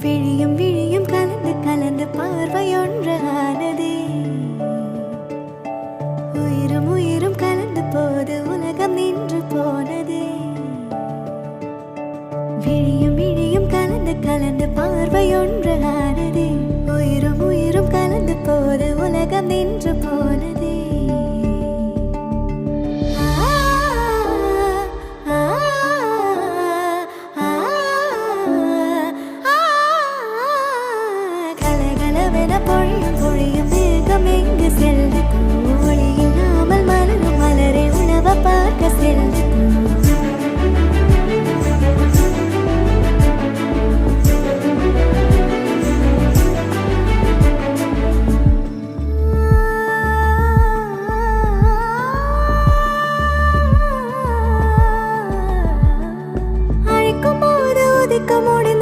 விழியும் விழியும் கலந்து கலந்து பார்வையொன்றானதே. உயிரும் உயிரும் கலந்து போது உலகம் நின்று போனதே. விழியும் விழியும் கலந்து கலந்து பார்வையொன்று